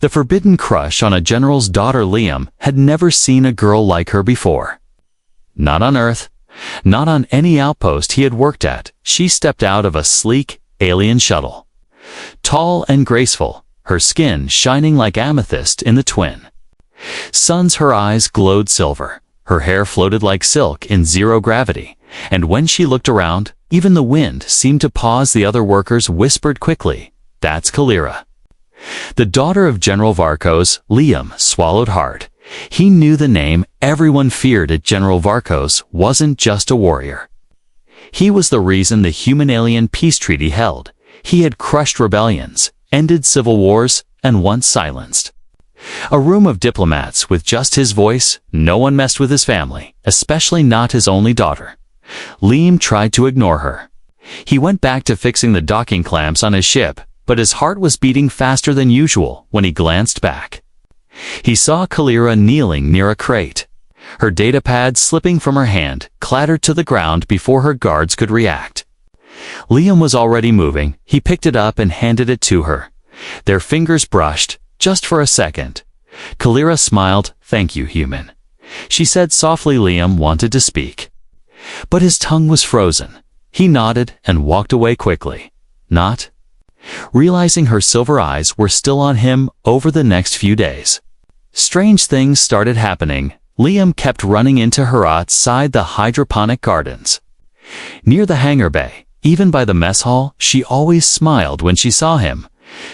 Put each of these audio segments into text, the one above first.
The forbidden crush on a general's daughter, Liam had never seen a girl like her before. Not on Earth, not on any outpost he had worked at. She stepped out of a sleek, alien shuttle. Tall and graceful, her skin shining like amethyst in the twin suns, her eyes glowed silver, her hair floated like silk in zero gravity, and when she looked around, even the wind seemed to pause. The other workers whispered quickly, "That's Kalira." The daughter of General Vorr, Liam swallowed hard. He knew the name everyone feared at General Vorr wasn't just a warrior. He was the reason the human-alien peace treaty held. He had crushed rebellions, ended civil wars, and once silenced a room of diplomats with just his voice. No one messed with his family, especially not his only daughter. Liam tried to ignore her. He went back to fixing the docking clamps on his ship, but his heart was beating faster than usual when he glanced back. He saw Kalira kneeling near a crate. Her datapad, slipping from her hand, clattered to the ground before her guards could react. Liam was already moving. He picked it up and handed it to her. Their fingers brushed, just for a second. Kalira smiled. "Thank you, human," she said softly. Liam wanted to speak, but his tongue was frozen. He nodded and walked away quickly, not realizing her silver eyes were still on him. Over the next few days, strange things started happening. Liam kept running into her outside the hydroponic gardens, near the hangar bay, even by the mess hall. She always smiled when she saw him.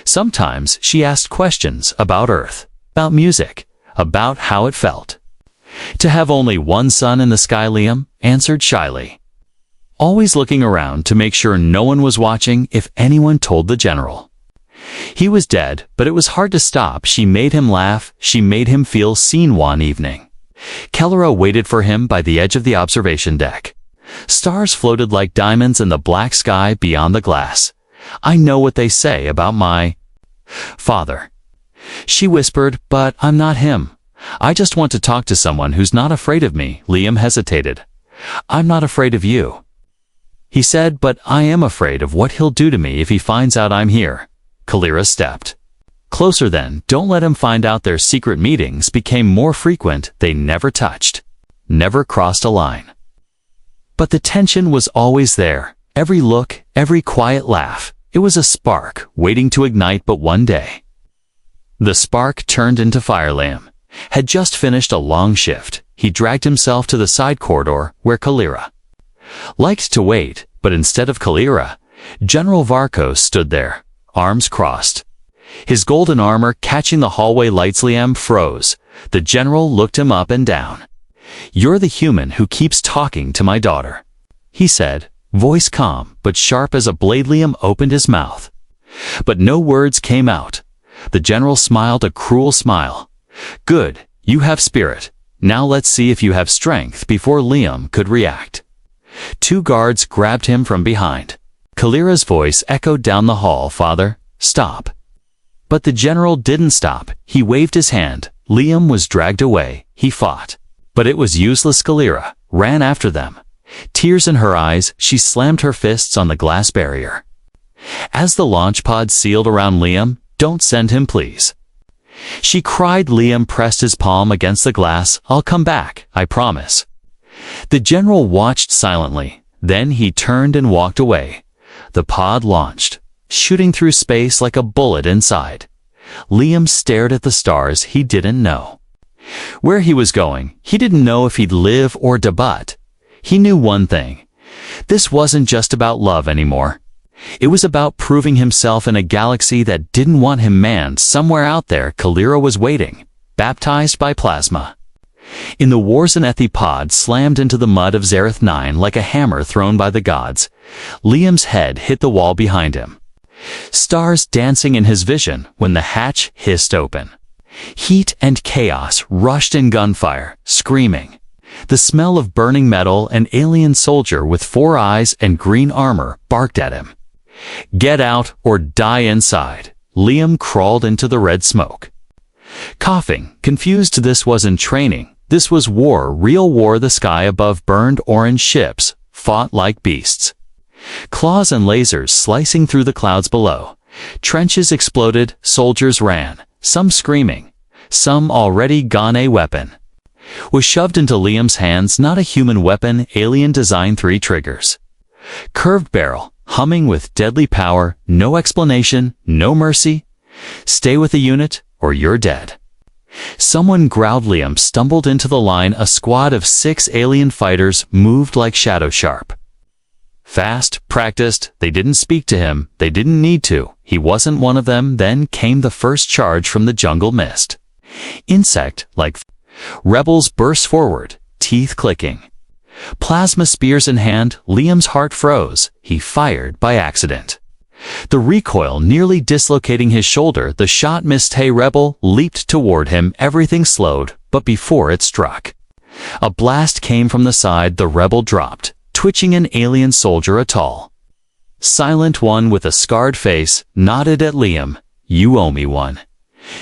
Sometimes she asked questions about Earth, about music, about how it felt to have only one sun in the sky. Liam answered shyly, always looking around to make sure no one was watching. If anyone told the general he was dead, but it was hard to stop. She made him laugh. She made him feel seen. One evening, Kalira waited for him by the edge of the observation deck. Stars floated like diamonds in the black sky beyond the glass. "I know what they say about my father," she whispered, "but I'm not him. I just want to talk to someone who's not afraid of me." Liam hesitated. "I'm not afraid of you," he said, "but I am afraid of what he'll do to me if he finds out I'm here." Kalira stepped closer. Then, "Don't let him find out." Their secret meetings became more frequent. They never touched, never crossed a line. But the tension was always there. Every look, every quiet laugh. It was a spark waiting to ignite. But one day, the spark turned into fire. Liam had just finished a long shift. He dragged himself to the side corridor where Kalira liked to wait, but instead of Kalira, General Vorr stood there, arms crossed, his golden armor catching the hallway lights. Liam froze. The general looked him up and down. "You're the human who keeps talking to my daughter," he said, voice calm but sharp as a blade. Liam opened his mouth, but no words came out. The general smiled a cruel smile. "Good, you have spirit. Now let's see if you have strength." Before Liam could react, two guards grabbed him from behind. Kalira's voice echoed down the hall, "Father, stop." But the general didn't stop. He waved his hand. Liam was dragged away. He fought, but it was useless. Kalira ran after them. Tears in her eyes, she slammed her fists on the glass barrier. As the launch pod sealed around Liam, "Don't send him, please," she cried. Liam pressed his palm against the glass. "I'll come back, I promise." The general watched silently. Then he turned and walked away. The pod launched, shooting through space like a bullet inside. Liam stared at the stars. He didn't know where he was going. He didn't know if he'd live or die, but he knew one thing. This wasn't just about love anymore. It was about proving himself in a galaxy that didn't want him. Man, somewhere out there, Kalira was waiting, baptized by plasma. In the wars, an Ethipod slammed into the mud of Zareth 9 like a hammer thrown by the gods. Liam's head hit the wall behind him, stars dancing in his vision when the hatch hissed open. Heat and chaos rushed in, gunfire, screaming. The smell of burning metal. An alien soldier with 4 eyes and green armor barked at him. "Get out or die inside." Liam crawled into the red smoke, coughing, confused. This wasn't training. This was war, real war. The sky above burned. Orange ships fought like beasts, claws and lasers slicing through the clouds below. Trenches exploded. Soldiers ran. some screaming, some already gone a-weapon, was shoved into Liam's hands. Not a human weapon, alien design, 3 triggers. Curved barrel, humming with deadly power, no explanation, no mercy. Stay with the unit, or you're dead. Someone growled. Liam stumbled into the line. A squad of 6 alien fighters moved like shadow sharp. Fast, practiced, they didn't speak to him, they didn't need to, he wasn't one of them. Then came the first charge from the jungle mist. Insect-like rebels burst forward, teeth clicking. Plasma spears in hand, Liam's heart froze. He fired by accident. The recoil nearly dislocating his shoulder. The shot missed. A rebel leaped toward him. Everything slowed, but before it struck, a blast came from the side. The rebel dropped, twitching. An alien soldier, a tall, silent one with a scarred face, nodded at Liam. You owe me one.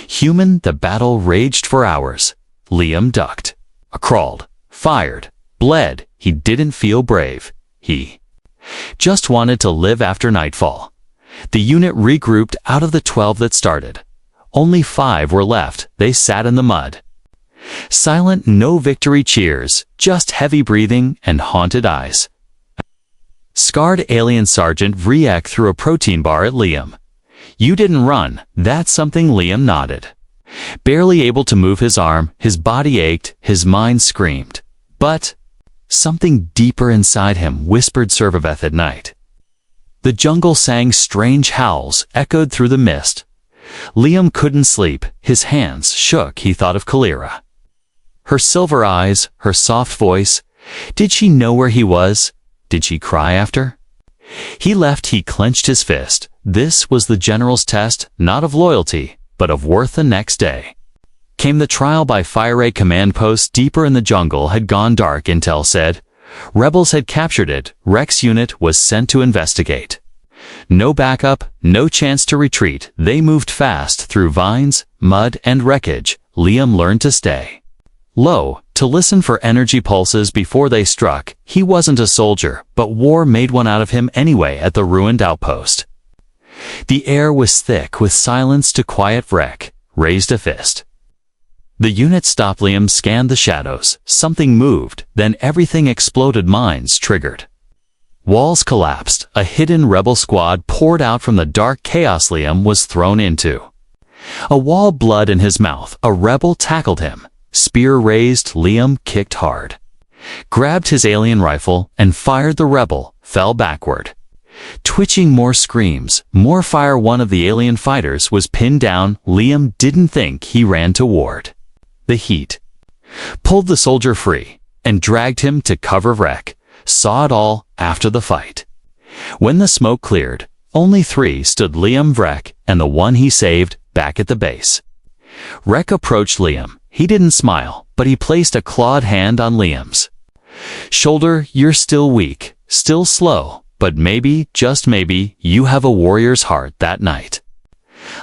Human. The battle raged for hours. Liam ducked, crawled, fired, bled. He didn't feel brave. He just wanted to live. After nightfall, the unit regrouped. Out of the 12 that started, only 5 were left. They sat in the mud. Silent, no victory cheers, just heavy breathing and haunted eyes. Scarred alien Sergeant Vriak threw a protein bar at Liam. You didn't run, that's something. Liam nodded. Barely able to move his arm, his body ached, his mind screamed. But something deeper inside him whispered Servaveth at night. The jungle sang strange howls, echoed through the mist. Liam couldn't sleep, his hands shook. He thought of Kalira. Her silver eyes, her soft voice. Did she know where he was? Did she cry after he left? He clenched his fist. This was the general's test, not of loyalty, but of worth. The next day came the trial by fire. A command post deeper in the jungle had gone dark. Intel said rebels had captured it. Rex unit was sent to investigate. No backup, no chance to retreat. They moved fast through vines, mud, and wreckage. Liam learned to stay low, to listen for energy pulses before they struck. He wasn't a soldier, but war made one out of him anyway. At the ruined outpost, the air was thick with silence. To quiet wreck, raised a fist. The unit stopped. Liam scanned the shadows. Something moved, then everything exploded. Mines triggered. Walls collapsed. A hidden rebel squad poured out from the dark chaos. Liam was thrown into a wall, blood in his mouth. A rebel tackled him. Spear raised. Liam kicked hard, grabbed his alien rifle, and fired. The rebel fell backward, twitching. More screams, more fire. One of the alien fighters was pinned down. Liam didn't think. He ran toward the heat, pulled the soldier free, and dragged him to cover. Wreck saw it all. After the fight, when the smoke cleared, only 3 stood: Liam, Vrek, and the one he saved. Back at the base, Rek approached Liam. He didn't smile, but he placed a clawed hand on Liam's shoulder. You're still weak, still slow, but maybe, just maybe, you have a warrior's heart. That night,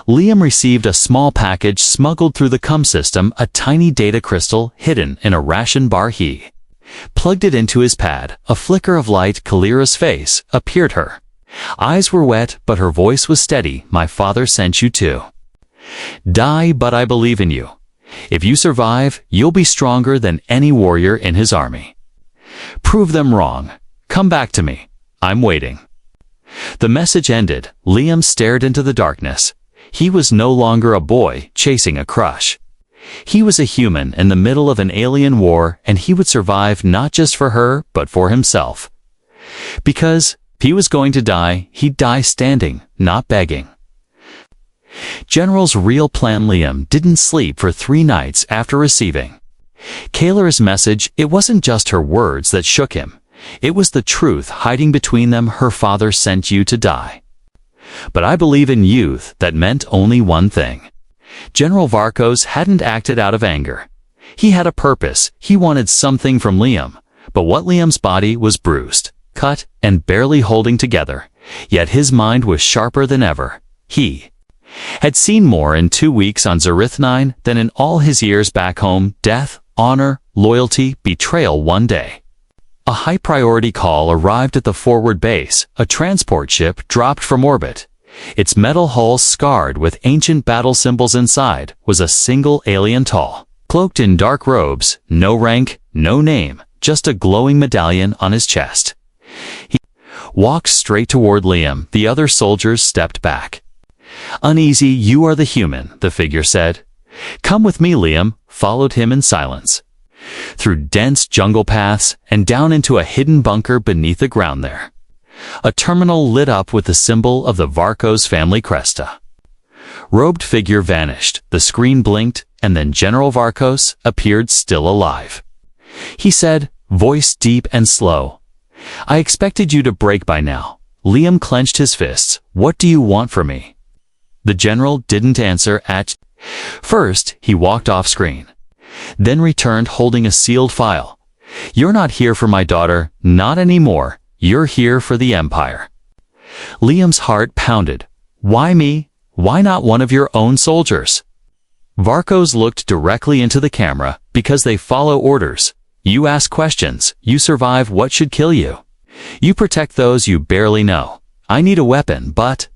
Liam received a small package smuggled through the cum system, a tiny data crystal hidden in a ration bar. He plugged it into his pad. A flicker of light. Kalira's face appeared. Her eyes were wet, but her voice was steady. My father sent you to die, but I believe in you. If you survive, you'll be stronger than any warrior in his army. Prove them wrong. Come back to me. I'm waiting. The message ended. Liam stared into the darkness. He was no longer a boy chasing a crush. He was a human in the middle of an alien war, and he would survive not just for her, but for himself. Because if he was going to die, he'd die standing, not begging. General's real plan. Liam didn't sleep for 3 nights after receiving Kalira's message. It wasn't just her words that shook him. It was the truth hiding between them. Her father sent you to die. But I believe in youth. That meant only one thing. General Varkos hadn't acted out of anger. He had a purpose. He wanted something from Liam. But what? Liam's body was bruised, cut, and barely holding together. Yet his mind was sharper than ever. He had seen more in 2 weeks on Zarith-9 than in all his years back home. Death, honor, loyalty, betrayal. One day, a high-priority call arrived at the forward base. A transport ship dropped from orbit. Its metal hull scarred with ancient battle symbols inside was a single alien tall, cloaked in dark robes, no rank, no name, just a glowing medallion on his chest. He walked straight toward Liam. The other soldiers stepped back. "Uneasy, you are the human," the figure said. "Come with me." Liam followed him in silence, through dense jungle paths and down into a hidden bunker beneath the ground there. A terminal lit up with the symbol of the Varkos family cresta. Robed figure vanished, the screen blinked, and then General Varkos appeared still alive. He said, voice deep and slow, "I expected you to break by now." Liam clenched his fists. "What do you want from me?" The general didn't answer at first. He walked off screen, then returned holding a sealed file. "You're not here for my daughter, not anymore. You're here for the Empire." Liam's heart pounded. "Why me? Why not one of your own soldiers?" Varkos looked directly into the camera. "Because they follow orders. You ask questions. You survive what should kill you. You protect those you barely know. I need a weapon, but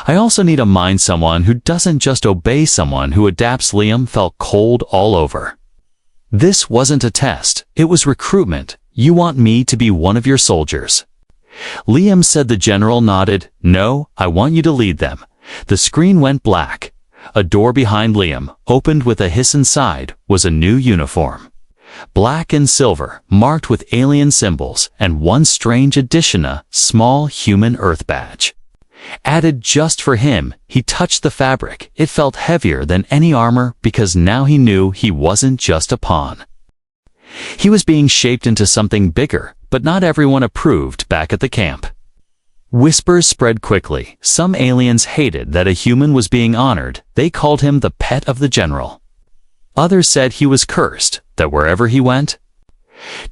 I also need a mind, someone who doesn't just obey, someone who adapts." Liam felt cold all over. This wasn't a test. It was recruitment. "You want me to be one of your soldiers?" Liam said. The general nodded. "No, I want you to lead them." The screen went black. A door behind Liam opened with a hiss. Inside was a new uniform. Black and silver, marked with alien symbols, and one strange addition, a small human Earth badge. Added just for him. He touched the fabric. It felt heavier than any armor because now he knew he wasn't just a pawn. He was being shaped into something bigger, but not everyone approved back at the camp. Whispers spread quickly. Some aliens hated that a human was being honored. They called him the pet of the general. Others said he was cursed, that wherever he went,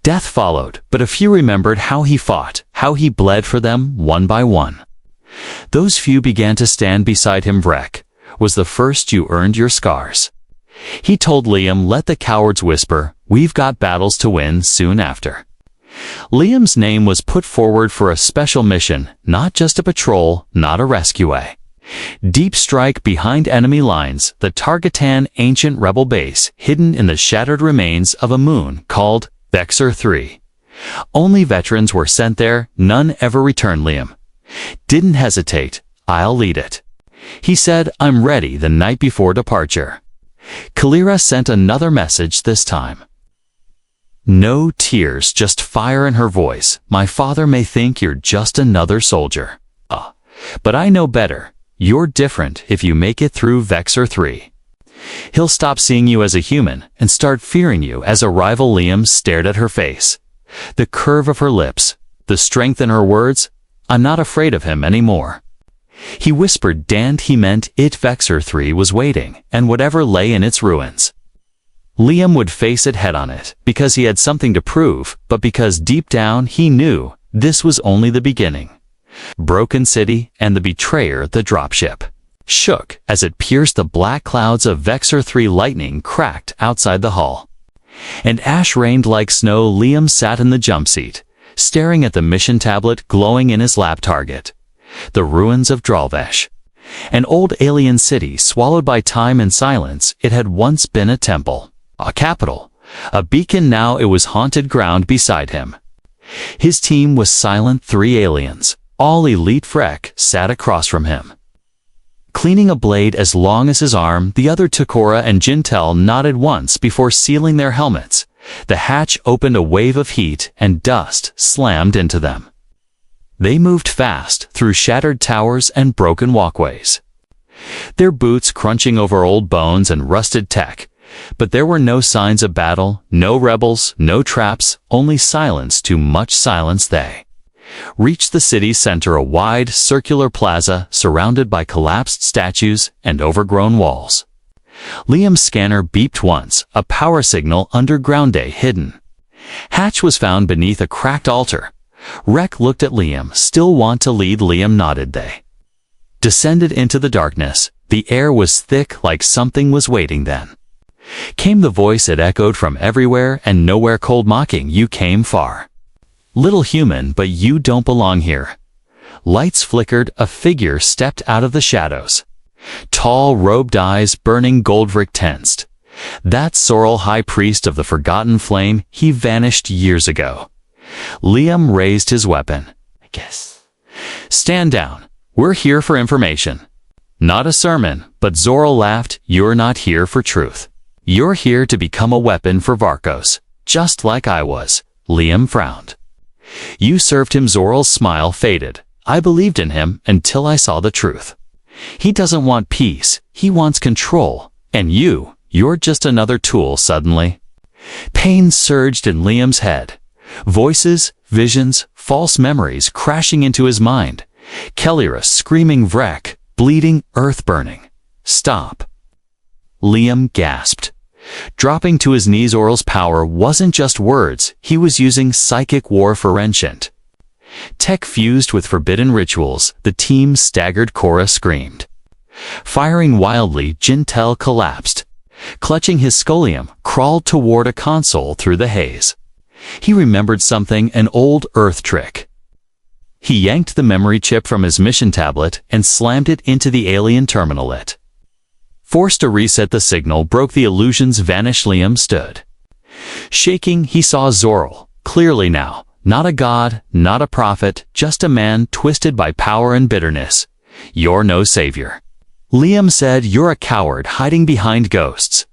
death followed. But a few remembered how he fought, how he bled for them one by one. Those few began to stand beside him. "Vrek was the first. You earned your scars." He told Liam. "Let the cowards whisper. We've got battles to win soon after." Liam's name was put forward for a special mission, not just a patrol, not a rescue. Deep strike behind enemy lines, the Targetan ancient rebel base hidden in the shattered remains of a moon called Vexor 3. Only veterans were sent there, none ever returned. Liam didn't hesitate. "I'll lead it," he said. "I'm ready." The night before departure, Kalira sent another message this time. No tears, just fire in her voice. "My father may think you're just another soldier. But I know better. You're different. If you make it through Vexor 3, he'll stop seeing you as a human and start fearing you as a rival." Liam stared at her face, the curve of her lips, the strength in her words. "I'm not afraid of him anymore." He whispered. "Dan," he meant it. Vexor 3 was waiting, and whatever lay in its ruins, Liam would face it head on. It because he had something to prove, but because deep down he knew this was only the beginning. Broken City and the betrayer. The dropship shook as it pierced the black clouds of Vexor 3. Lightning cracked outside the hull, and ash rained like snow. Liam sat in the jump seat, staring at the mission tablet glowing in his lap. Target: the ruins of Dralvesh. An old alien city swallowed by time and silence. It had once been a temple, a capital, a beacon. Now it was haunted ground. Beside him, his team was silent. 3 aliens, all elite. Vrek sat across from him, cleaning a blade as long as his arm. The other Takora and Jintel nodded once before sealing their helmets. The hatch opened. A wave of heat and dust slammed into them. They moved fast through shattered towers and broken walkways, their boots crunching over old bones and rusted tech. But there were no signs of battle, no rebels, no traps, only silence. Too much silence. They reached the city's center, a wide, circular plaza surrounded by collapsed statues and overgrown walls. Liam's scanner beeped once, a power signal underground. Day hidden hatch was found beneath a cracked altar. Vrek looked at Liam. "Still want to lead?" Liam nodded. They descended into the darkness. The air was thick, like something was waiting. Then came the voice. It echoed from everywhere and nowhere, cold, mocking. "You came far, little human, but you don't belong here." Lights flickered, a figure stepped out of the shadows. Tall, robed eyes, burning Goldrick tensed. That Sorrel High Priest of the Forgotten Flame, he vanished years ago. Liam raised his weapon. I guess. Stand down. We're here for information. Not a sermon, but Zorel laughed. You're not here for truth. You're here to become a weapon for Varkos, just like I was. Liam frowned. You served him. Zorel's smile faded. I believed in him until I saw the truth. He doesn't want peace, he wants control. And you're just another tool suddenly. Pain surged in Liam's head. Voices, visions, false memories crashing into his mind. Kellyra screaming, Vrek, bleeding, earth burning. Stop. Liam gasped. Dropping to his knees, Oral's power wasn't just words, he was using psychic war for Ancient. Tech fused with forbidden rituals, the team staggered. Cora screamed. Firing wildly, Jintel collapsed. Clutching his scolium, crawled toward a console through the haze. He remembered something, an old Earth trick. He yanked the memory chip from his mission tablet and slammed it into the alien terminal. It forced to reset the signal, broke the illusion's vanish. Liam stood. Shaking, he saw Zorel, clearly now. Not a god, not a prophet, just a man twisted by power and bitterness. You're no savior. Liam said, you're a coward hiding behind ghosts.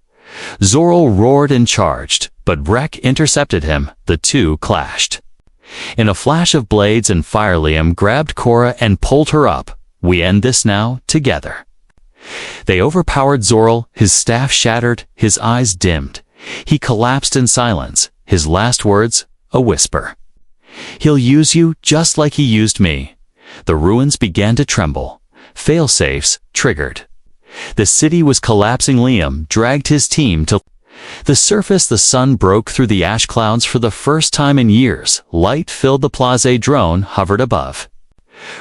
Zorel roared and charged, but Vrek intercepted him. The two clashed. In a flash of blades and fire, Liam grabbed Cora and pulled her up. We end this now, together. They overpowered Zorel, his staff shattered, his eyes dimmed. He collapsed in silence, his last words, a whisper. He'll use you just like he used me. The ruins began to tremble. Failsafes triggered. The city was collapsing. Liam dragged his team to the surface. The sun broke through the ash clouds for the first time in years. Light filled the plaza. Drone hovered above.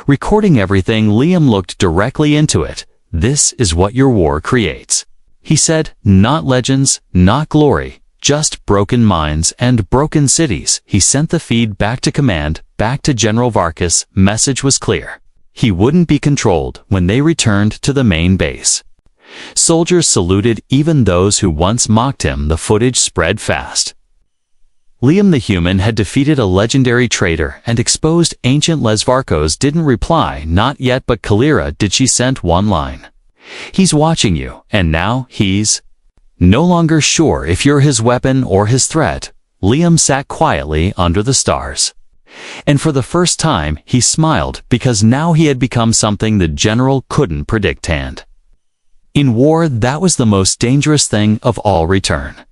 Recording everything, Liam looked directly into it. This is what your war creates. He said, not legends, not glory. Just broken minds and broken cities. He sent the feed back to command, back to General Varkos. Message was clear. He wouldn't be controlled when they returned to the main base. Soldiers saluted, even those who once mocked him. The footage spread fast. Liam the human had defeated a legendary traitor and exposed ancient Les Varkos. Didn't reply, not yet, but Kellyra did. She sent one line. He's watching you, and now he's no longer sure if you're his weapon or his threat. Liam sat quietly under the stars. And for the first time, he smiled, because now he had become something the general couldn't predict. And in war, that was the most dangerous thing of all. Return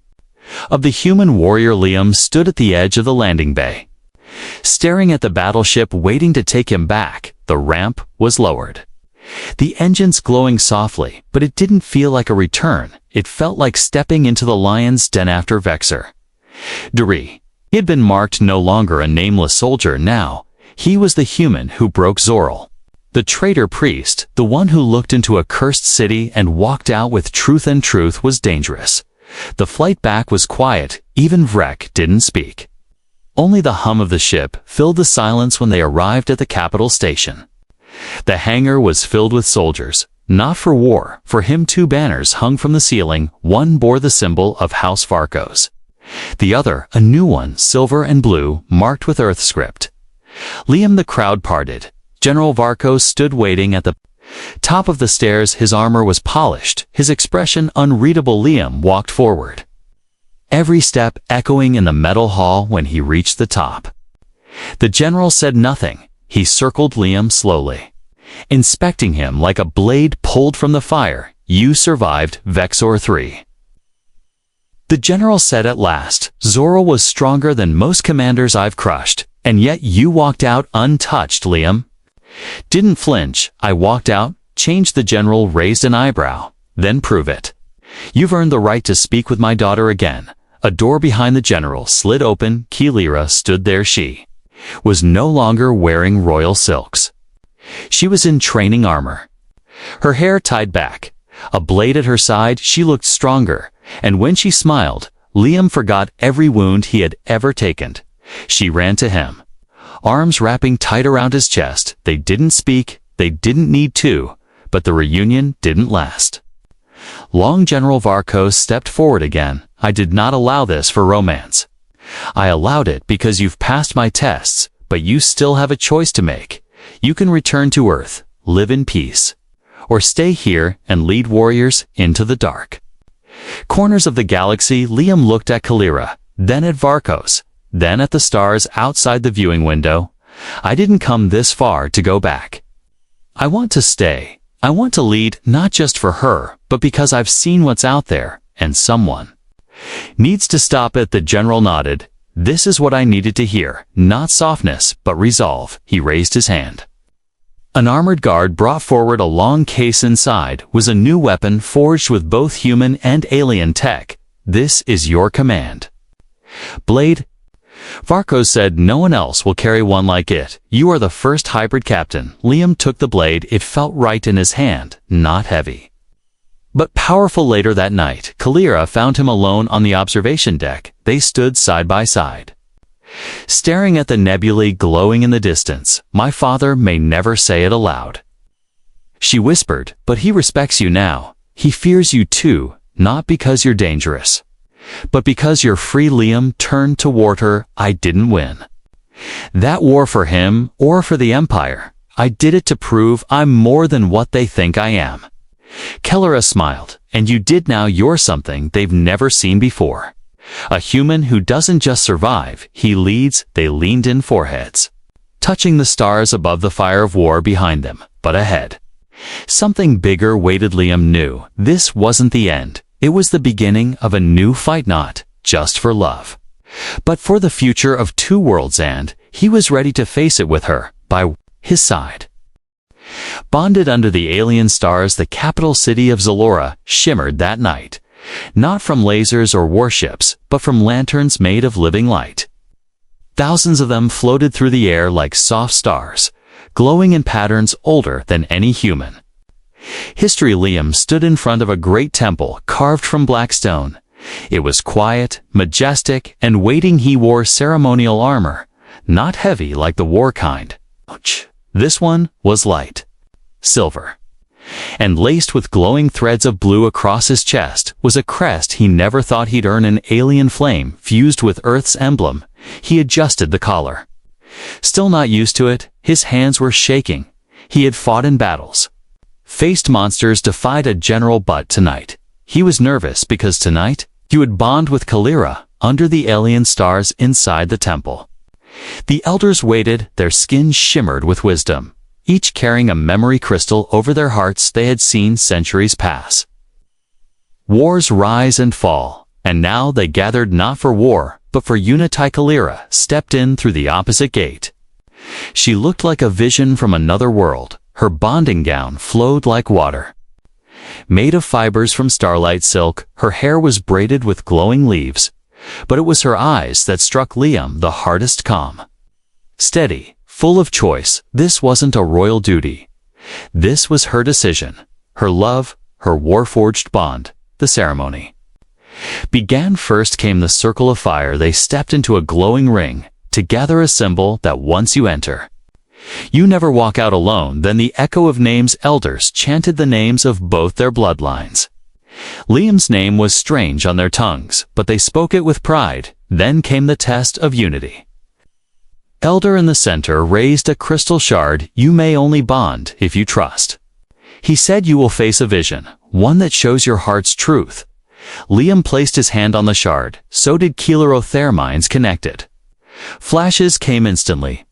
of the human warrior. Liam stood at the edge of the landing bay, staring at the battleship waiting to take him back. The ramp was lowered. The engines glowing softly, but it didn't feel like a return. It felt like stepping into the lion's den after Vexor. Duri. He had been marked, no longer a nameless soldier now. He was the human who broke Zorel. The traitor priest, the one who looked into a cursed city and walked out with truth, and truth was dangerous. The flight back was quiet. Even Vrek didn't speak. Only the hum of the ship filled the silence when they arrived at the capital station. The hangar was filled with soldiers, not for war. For him, two banners hung from the ceiling. One bore the symbol of House Varkos. The other, a new one, silver and blue, marked with Earth script. Liam, the crowd parted. General Varkos stood waiting at the top of the stairs. His armor was polished, his expression unreadable. Liam walked forward, every step echoing in the metal hall. When he reached the top, the general said nothing. He circled Liam slowly, inspecting him like a blade pulled from the fire. You survived Vexor 3. The general said at last. Zorel was stronger than most commanders I've crushed, and yet you walked out untouched. Liam didn't flinch. I walked out. Changed. The general raised an eyebrow. Then prove it. You've earned the right to speak with my daughter again. A door behind the general slid open. Kellyra stood there. She was no longer wearing royal silks. She was in training armor, her hair tied back, a blade at her side. She looked stronger, and when she smiled, Liam forgot every wound he had ever taken. She ran to him. arms wrapping tight around his chest. They didn't speak, they didn't need to, but the reunion didn't last. Long General Vorr stepped forward again. I did not allow this for romance. I allowed it because you've passed my tests, but you still have a choice to make. You can return to Earth, live in peace, or stay here and lead warriors into the dark. Corners of the galaxy, Liam looked at Kalira, then at Vorr, then at the stars outside the viewing window. I didn't come this far to go back. I want to stay. I want to lead, not just for her, but because I've seen what's out there, and someone needs to stop it. The general nodded. This is what I needed to hear, not softness, but resolve. He raised his hand. An armored guard brought forward a long case. Inside was a new weapon forged with both human and alien tech. This is your command. Blade. Vorr said no one else will carry one like it. You are the first hybrid captain. Liam took the blade. It felt right in his hand, not heavy, but powerful. Later that night, Kalira found him alone on the observation deck. They stood side by side, staring at the nebulae glowing in the distance. My father may never say it aloud, she whispered, but he respects you now. He fears you too, not because you're dangerous, but because you're free. Liam turned toward her. I didn't win that war for him or for the Empire. I did it to prove I'm more than what they think I am. Kalira smiled. And you did. Now you're something they've never seen before. A human who doesn't just survive, he leads. They leaned in, foreheads touching the stars above the fire of war behind them. But ahead, something bigger waited. Liam knew this wasn't the end. It was the beginning of a new fight, not just for love, but for the future of two worlds, and he was ready to face it with her by his side. Bonded under the alien stars, the capital city of Zalora shimmered that night, not from lasers or warships, but from lanterns made of living light. Thousands of them floated through the air like soft stars, glowing in patterns older than any human history. Liam stood in front of a great temple carved from black stone. It was quiet, majestic, and waiting. He wore ceremonial armor, not heavy like the war kind. This one was light, silver, and laced with glowing threads of blue. Across his chest was a crest he never thought he'd earn, an alien flame fused with Earth's emblem. He adjusted the collar. Still not used to it, his hands were shaking. He had fought in battles, faced monsters, defied a general, but tonight he was nervous because tonight he would bond with Kalira under the alien stars inside the temple. The elders waited, their skins shimmered with wisdom, each carrying a memory crystal over their hearts. They had seen centuries pass, wars rise and fall, and now they gathered not for war, but for unity. Kalira stepped in through the opposite gate. She looked like a vision from another world. Her bonding gown flowed like water, made of fibers from starlight silk. Her hair was braided with glowing leaves, but it was her eyes that struck Liam the hardest. Calm, steady, full of choice. This wasn't a royal duty. This was her decision, her love, her war-forged bond. The ceremony began. First came the circle of fire. They stepped into a glowing ring, together, a symbol that once you enter, you never walk out alone. Then the echo of names. Elders chanted the names of both their bloodlines. Liam's name was strange on their tongues, but they spoke it with pride. Then came the test of unity. Elder in the center raised a crystal shard. You may only bond if you trust. He said you will face a vision, one that shows your heart's truth. Liam placed his hand on the shard. So did Kalira. Their minds connected. Flashes came instantly.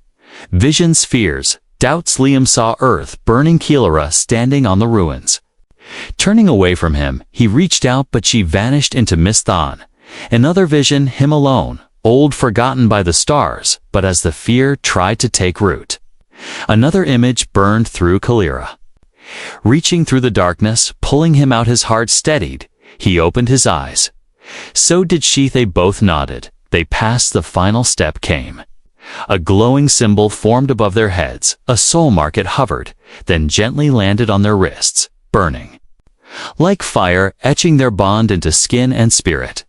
Visions, fears, doubts. Liam saw Earth burning, Kalira standing on the ruins. Turning away from him, he reached out, but she vanished into mist. Another vision, him alone, old, forgotten by the stars, but as the fear tried to take root, another image burned through Kalira, reaching through the darkness, pulling him out. His heart steadied. He opened his eyes. So did she. They both nodded. They passed. The final step came. A glowing symbol formed above their heads. A soul mark. It hovered, then gently landed on their wrists, burning like fire, etching their bond into skin and spirit.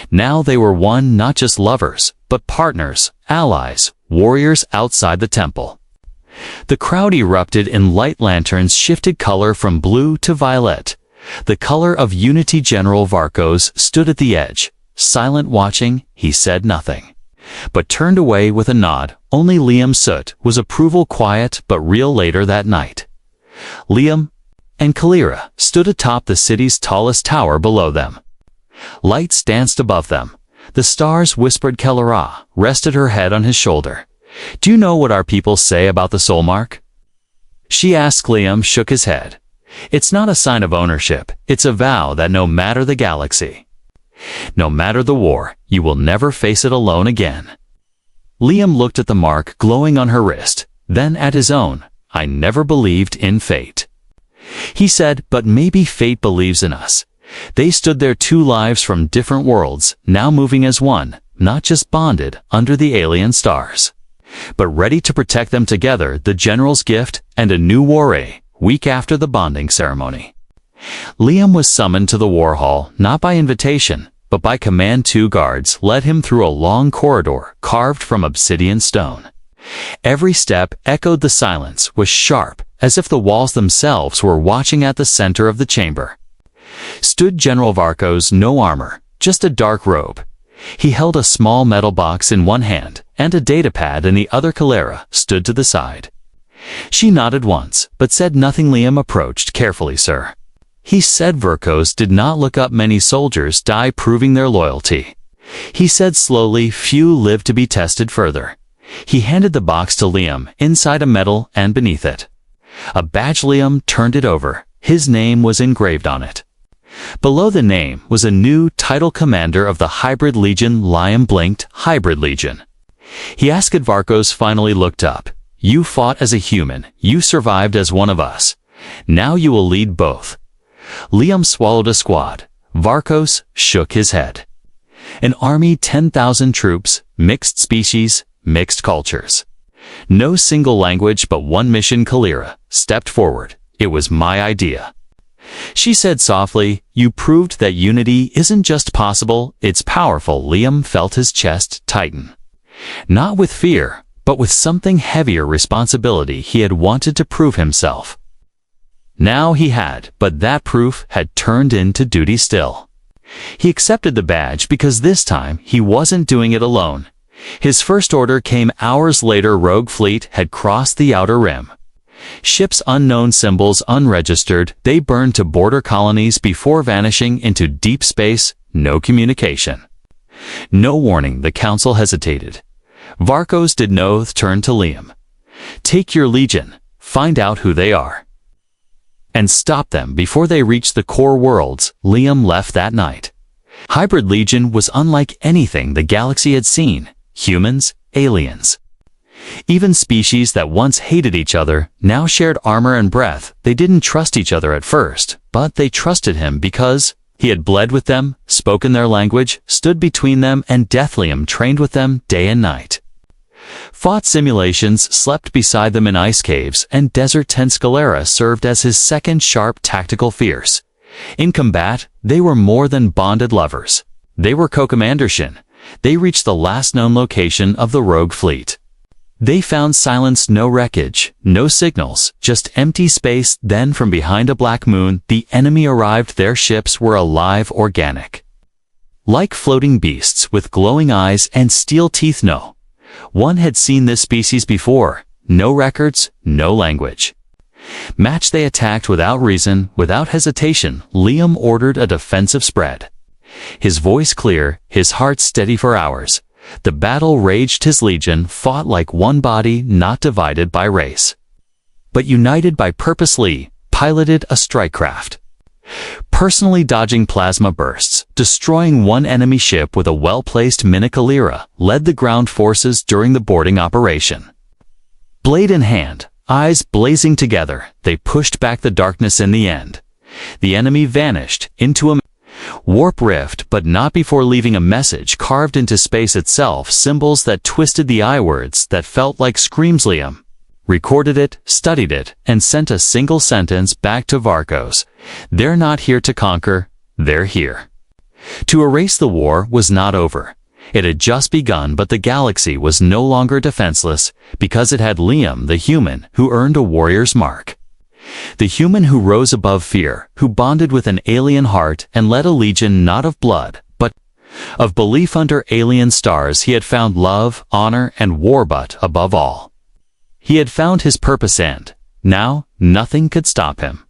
Now they were one, not just lovers, but partners, allies, warriors outside the temple. The crowd erupted in light lanterns shifted color from blue to violet. The color of unity. General Vorr stood at the edge, silent watching. He said nothing, but turned away with a nod. Only Liam Soot was approval, quiet but real. Later that night, Liam and Kalira stood atop the city's tallest tower below them. Lights danced above them. The stars whispered. Kalira rested her head on his shoulder. "Do you know what our people say about the soul mark?" she asked. Liam shook his head. "It's not a sign of ownership. It's a vow that no matter the galaxy, no matter the war, you will never face it alone again." Liam looked at the mark glowing on her wrist, then at his own. "I never believed in fate," he said, "but maybe fate believes in us." They stood there, two lives from different worlds, now moving as one, not just bonded under the alien stars, but ready to protect them together. The general's gift and a new war. A week after the bonding ceremony, Liam was summoned to the war hall, not by invitation, but by command. Two guards led him through a long corridor carved from obsidian stone. Every step echoed. The silence was sharp, as if the walls themselves were watching. At the center of the chamber stood General Vorr, no armor, just a dark robe. He held a small metal box in one hand and a datapad in the other. Kalira stood to the side. She nodded once, but said nothing. Liam approached carefully. "Sir," he said. Vorr did not look up. "Many soldiers die proving their loyalty," he said slowly. "Few live to be tested further." He handed the box to Liam. Inside a medal, and beneath it a badge. Liam turned it over. His name was engraved on it. Below the name was a new title, Commander of the Hybrid Legion. Liam blinked. "Hybrid Legion?" he asked. Vorr finally looked up. "You fought as a human. You survived as one of us. Now you will lead both." Liam swallowed. "A squad." Vorr shook his head. "An army, 10,000 troops, mixed species, mixed cultures. No single language, but one mission." Kalira stepped forward. "It was my idea," she said softly. "You proved that unity isn't just possible, it's powerful." Liam felt his chest tighten. Not with fear, but with something heavier, responsibility. He had wanted to prove himself. Now he had, but that proof had turned into duty still. He accepted the badge because this time he wasn't doing it alone. His first order came hours later. Rogue fleet had crossed the outer rim. Ships unknown, symbols unregistered. They burned to border colonies before vanishing into deep space. No communication, no warning. The council hesitated. Vorr did no oath. Turned to Liam. "Take your legion, find out who they are, and stop them before they reach the core worlds." Liam left that night. Hybrid Legion was unlike anything the galaxy had seen. Humans, aliens, even species that once hated each other, now shared armor and breath. They didn't trust each other at first, but they trusted him because he had bled with them, spoken their language, stood between them and death. Liam trained with them day and night, fought simulations, slept beside them in ice caves and desert tents. Kalira served as his second, sharp, tactical, fierce. In combat, they were more than bonded lovers. They were co-commanders. They reached the last known location of the rogue fleet. They found silence, no wreckage, no signals, just empty space. Then from behind a black moon, the enemy arrived. Their ships were alive, organic, like floating beasts with glowing eyes and steel teeth. No one had seen this species before. No records, no language match. They attacked without reason, without hesitation. Liam ordered a defensive spread. His voice clear, his heart steady. For hours, the battle raged. His legion fought like one body, not divided by race, but united by purpose. Lee piloted a strike craft, personally dodging plasma bursts, destroying one enemy ship with a well-placed minute. Kalira led the ground forces during the boarding operation. Blade in hand, eyes blazing together, they pushed back the darkness. In the end, the enemy vanished into a warp rift, but not before leaving a message carved into space itself. Symbols that twisted the eye, words that felt like screams. Liam recorded it, studied it, and sent a single sentence back to Vorr. "They're not here to conquer, they're here." To erase the war was not over. It had just begun, but the galaxy was no longer defenseless because it had Liam, the human, who earned a warrior's mark. The human who rose above fear, who bonded with an alien heart and led a legion not of blood, but of belief under alien stars. He had found love, honor, and war, but above all, he had found his purpose, and now nothing could stop him.